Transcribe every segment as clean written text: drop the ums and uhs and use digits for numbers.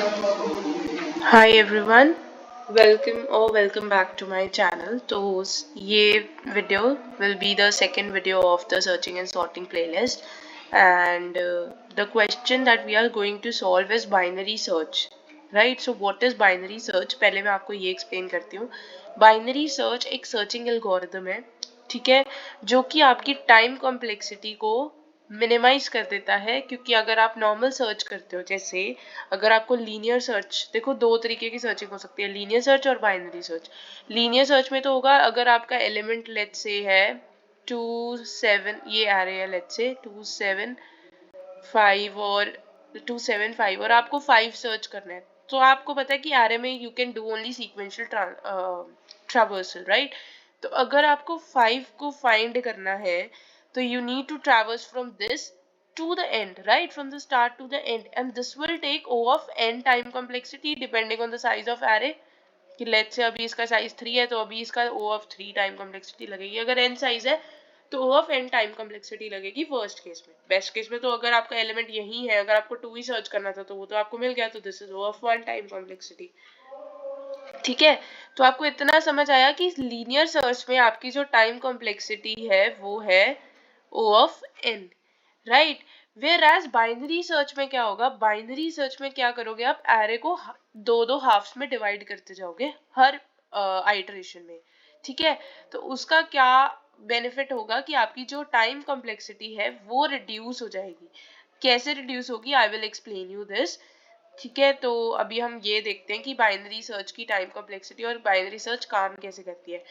Hi everyone, welcome back to my channel. तो ये video will be the second video of the searching and sorting playlist and the question that we are going to solve is binary search, right? So what is binary search? पहले मैं आपको ये explain करती हूँ। Binary search एक searching algorithm है, ठीक है, जो कि आपकी टाइम कॉम्प्लेक्सिटी को मिनिमाइज कर देता है। क्योंकि अगर आप नॉर्मल सर्च करते हो, जैसे अगर आपको लीनियर सर्च, देखो दो तरीके की सर्चिंग हो सकती है, लीनियर सर्च और बाइनरी सर्च। लीनियर सर्च में तो होगा अगर आपका एलिमेंट लेट से है 2 7, ये एरे है लेट से 2 7 5 और 2 7 5 और आपको 5 सर्च करना है, तो आपको पता है कि एरे में you can do only sequential traversal, right? तो अगर आपको 5 को फाइंड करना है तो you need to traverse from this to the end, right? From the start to the end, and this will take O of n time complexity depending on the size of array. कि let's say अभी इसका size 3 है तो अभी इसका O of 3 time complexity लगेगी। अगर n size है तो O of n time complexity लगेगी वर्स्ट केस में। बेस्ट केस में तो अगर आपका एलिमेंट यही है, अगर आपको 2 ही सर्च करना था तो वो तो आपको मिल गया, तो this is O of 1 time complexity, ठीक है। तो आपको इतना समझ आया कि लीनियर सर्च में आपकी जो टाइम कॉम्प्लेक्सिटी है वो है O of n, right? Where as binary search में क्या होगा? बाइनरी सर्च में क्या करोगे आप? एरे को दो दो हाफ्स में डिवाइड करते जाओगे हर आइटरेशन में, ठीक है। तो उसका क्या बेनिफिट होगा कि आपकी जो टाइम कॉम्प्लेक्सिटी है वो रिड्यूस हो जाएगी। कैसे रिड्यूस होगी? I will explain you this, ठीक है। तो अभी हम ये देखते हैं कि बाइनरी सर्च की टाइम कॉम्प्लेक्सिटी और बाइनरी सर्च काम कैसे करती है।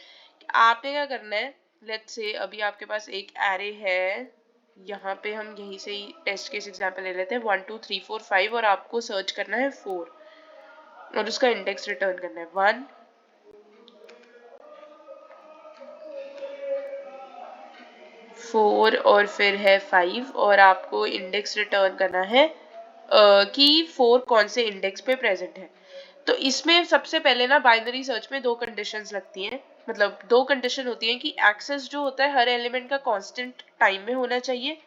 आपने क्या करना है, लेट्स से अभी आपके पास एक एरे है, यहाँ पे हम यहीं से ही टेस्ट केस एग्जांपल ले लेते हैं 1 2 3 4 5 और आपको सर्च करना है 4 और उसका इंडेक्स रिटर्न करना है 1 4 और फिर है 5 और आपको इंडेक्स रिटर्न करना है कि 4 कौन से इंडेक्स पे प्रेजेंट है। तो इसमें सबसे पहले ना बाइनरी सर्च में दो कंडीशंस लगती हैं, मतलब दो कंडीशन होती हैं कि एक्सेस जो होता है हर एलिमेंट का कांस्टेंट टाइम में होना चाहिए,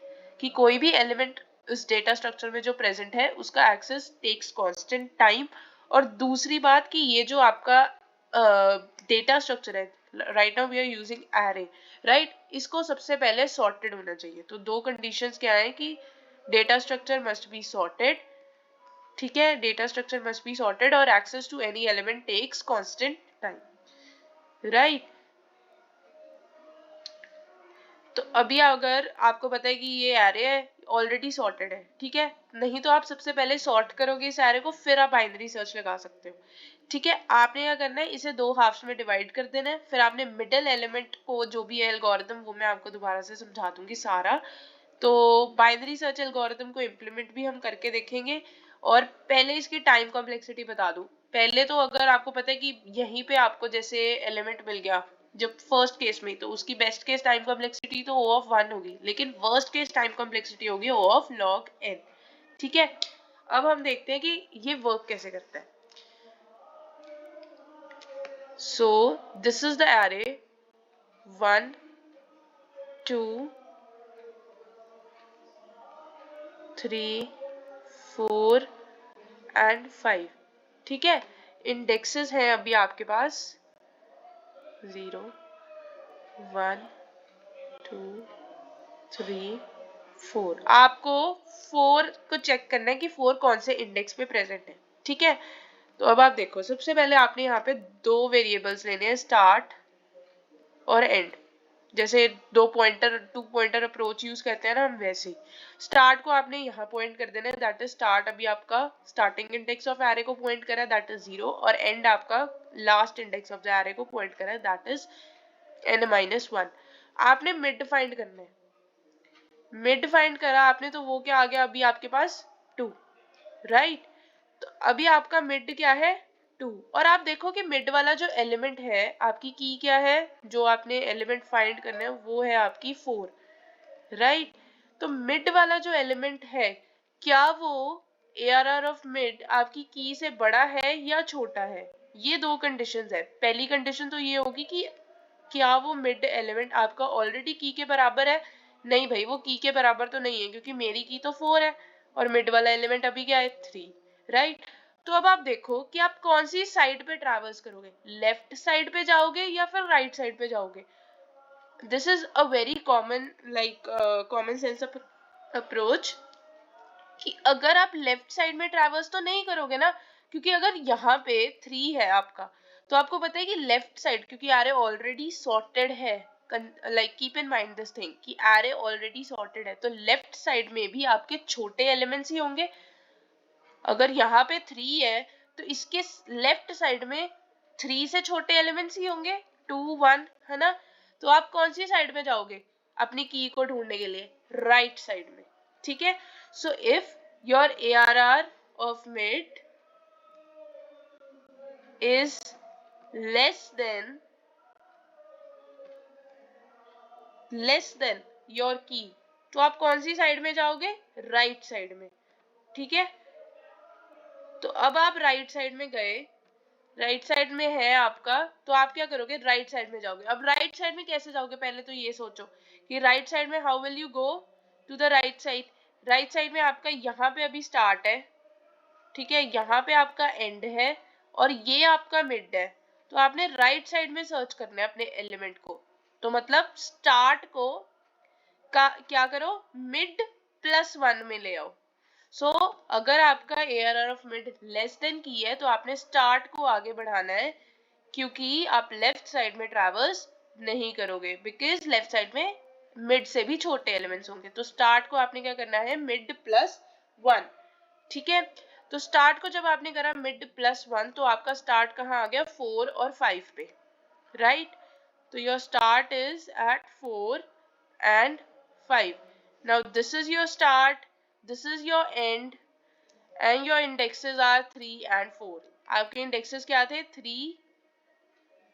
कि कोई भी एलिमेंट इस डेटा स्ट्रक्चर में जो प्रेजेंट है उसका एक्सेस टेक्स कांस्टेंट टाइम। और दूसरी बात कि ये जो आपका डेटा स्ट्रक्चर है, right now we are using array, right, इसको सबसे पहले सॉर्टेड होना चाहिए। तो दो कंडीशंस क्या है कि data structure must be sorted, ठीक है, data structure must be sorted और access to any element takes constant time, right. तो अभी अगर आपको पता है कि ये एरे है ऑलरेडी सॉर्टेड है, ठीक है, नहीं तो आप सबसे पहले सॉर्ट करोगे इस एरे को, फिर आप बाइनरी सर्च लगा सकते हो, ठीक है। आपने क्या करना है, इसे दो हाफ्स में डिवाइड कर देना है, फिर आपने मिडिल एलिमेंट को, जो भी है एल्गोरिथम वो मैं आपको दोबारा से समझा दूंगी सारा। तो बाइनरी सर्च एल्गोरिथम को इम्प्लीमेंट भी हम करके देखेंगे। और पहले इसकी टाइम कॉम्प्लेक्सिटी बता दूं। पहले तो अगर आपको पता है कि यहीं पे आपको जैसे एलिमेंट मिल गया जब फर्स्ट केस में, तो उसकी बेस्ट केस टाइम कॉम्प्लेक्सिटी तो O of 1 होगी, लेकिन वर्स्ट केस टाइम कॉम्प्लेक्सिटी होगी O of log n, ठीक है। अब हम देखते हैं कि ये वर्क कैसे करता है। So this is the array 1 2 3 4 and 5, ठीक है। इंडेक्सेस हैं अभी आपके पास 0 1 2 3 4। आपको 4 को चेक करना है कि 4 कौन से इंडेक्स पे प्रेजेंट है, ठीक है। तो अब आप देखो, सबसे पहले आपने यहाँ पे दो वेरिएबल्स लेने हैं, स्टार्ट और एंड। जैसे दो pointer, two pointer approach use करते हैं ना हम, वैसे ही स्टार्ट को आपने यहाँ पॉइंट कर देना है, दैट इज स्टार्ट। अभी आपका स्टार्टिंग इंडेक्स ऑफ एरे को पॉइंट करा है, दैट इज 0, और एंड आपका last index of the array को पॉइंट करा है, दैट इज n-1। आपने मिड फाइंड करना है, मिड फाइंड करा आपने तो वो क्या आ गया अभी आपके पास 2, राइट। तो अभी आपका मिड क्या है 2, और आप देखो कि मिड वाला जो एलिमेंट है, आपकी की क्या है, जो आपने एलिमेंट फाइंड करना है वो है आपकी 4, राइट। तो मिड वाला जो एलिमेंट है, क्या वो ARR ऑफ मिड आपकी की से बड़ा है या छोटा है? ये दो कंडीशंस है। पहली कंडीशन तो ये होगी कि क्या वो मिड एलिमेंट आपका ऑलरेडी की के बराबर है? नहीं भाई, वो की के बराबर तो नहीं है, क्योंकि मेरी की तो 4 है और मिड वाला एलिमेंट अभी क्या है 3, राइट। तो अब आप देखो कि आप कौन सी साइड पे ट्रैवर्स करोगे, लेफ्ट साइड पे जाओगे या फिर राइट साइड पे जाओगे. This is a very common common sense approach कि अगर आप लेफ्ट साइड में ट्रैवर्स तो नहीं करोगे ना, क्योंकि अगर यहाँ पे 3 है आपका, तो आपको पता है कि लेफ्ट साइड, क्योंकि एरे ऑलरेडी सॉर्टेड है, like keep in mind this thing कि एरे ऑलरेडी सॉर्टेड है, तो लेफ्ट साइड में भी आपके छोटे एलिमेंट्स ही होंगे. अगर यहाँ पे 3 है तो इसके लेफ्ट साइड में 3 से छोटे एलिमेंट्स ही होंगे, 2 1, है ना. तो आप कौन सी साइड में जाओगे अपनी की को ढूंढने के लिए, राइट साइड में. ठीक है. So if your ARR of mid is less than your key, तो आप कौन सी साइड में जाओगे, राइट साइड में. ठीक है. तो अब आप राइट साइड में गए, राइट साइड में है आपका, तो आप क्या करोगे, राइट साइड में जाओगे. अब राइट साइड में कैसे जाओगे, पहले तो ये सोचो कि राइट साइड में how will you go to the right side. Right side में आपका यहाँ पे अभी स्टार्ट है, ठीक है, यहाँ पे आपका एंड है और ये आपका मिड है. तो आपने राइट साइड में सर्च करना है अपने एलिमेंट को. तो मतलब स्टार्ट को क्या करो, मिड +1 में ले आओ. सो अगर आपका ARR of mid less than की है तो आपने स्टार्ट को आगे बढ़ाना है, क्योंकि आप लेफ्ट साइड में ट्रैवर्स नहीं करोगे, बिकॉज लेफ्ट साइड में मिड से भी छोटे एलिमेंट्स होंगे. तो स्टार्ट को आपने क्या करना है, मिड +1. ठीक है. तो स्टार्ट को जब आपने करा मिड +1, तो आपका स्टार्ट कहाँ आ गया, 4 और 5 पे, राइट. तो your start is at 4 and 5. Now this is your start, this is your end, and your indexes are 3 and 4. आपके इंडेक्सेस क्या थे, 3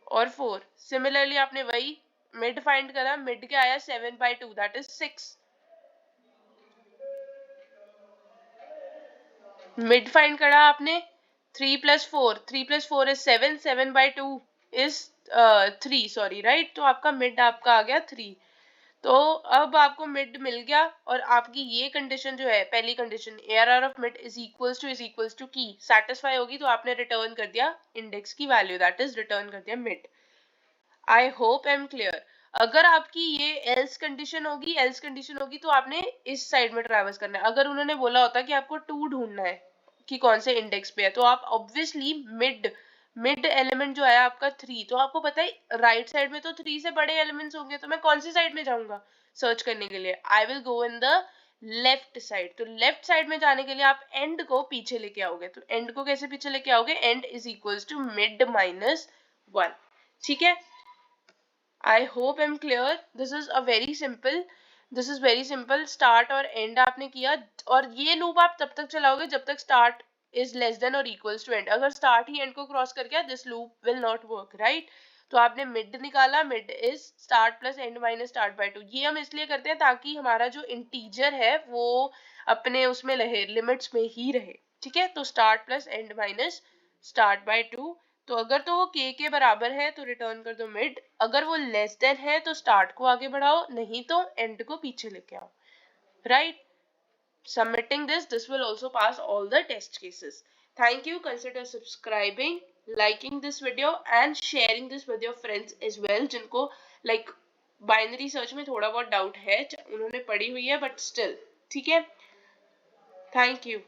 और 4. सिमिलरली आपने वही मिड फाइंड करा, मिड क्या आया, 7/2, दैट इज 6. मिड फाइंड करा आपने, 3 + 4, 3 + 4 is 7, 7/2 is 3, सॉरी, राइट. तो आपका मिड आपका आ गया 3. तो अब आपको मिड मिल गया और आपकी ये कंडीशन जो है, पहली condition ARR of mid is equals to key satisfy होगी, तो आपने रिटर्न कर दिया इंडेक्स की वैल्यू, दैट इज रिटर्न कर दिया mid. I hope I am clear. अगर आपकी ये एल्स कंडीशन होगी तो आपने इस साइड में ट्रैवर्स करना है. अगर उन्होंने बोला होता कि आपको 2 ढूंढना है कि कौन से इंडेक्स पे है, तो आप ऑब्वियसली मिड एलिमेंट जो है आपका 3, तो आपको पता है राइट साइड में तो 3 से बड़े एलिमेंट्स होंगे, तो मैं कौन सी साइड में जाऊंगा सर्च करने के लिए, I will go in the left side. तो लेफ्ट साइड में जाने के लिए आप एंड को पीछे लेके आओगे. तो एंड को कैसे पीछे लेके आओगे, end is equals to mid -1. ठीक है. I hope I am clear. This is very simple. Start और एंड आपने किया, और ये लूप आप तब तक चलाओगे जब तक स्टार्ट इज लेस देन और इक्वल्स टू एंड. अगर स्टार्ट ही एंड को क्रॉस कर गया, this loop will not work, right. तो आपने मिड निकाला, mid is start plus and minus start/2. ये हम इसलिए करते हैं ताकि हमारा जो इंटीजर है वो अपने उसमें रहे, लिमिट्स में ही रहे. ठीक है. तो start plus and minus start/2. तो अगर तो वो के बराबर है तो रिटर्न कर दो मिड, अगर वो लेस देन है तो स्टार्ट को आगे बढ़ाओ, नहीं तो एंड को पीछे लेके आओ, right. Submitting this will also pass all the test cases. Thank you. Consider subscribing, liking this video and sharing this with your friends as well, जिनको like बाइनरी सर्च में थोड़ा बहुत डाउट है, उन्होंने पढ़ी हुई है बट स्टिल. ठीक है. Thank you.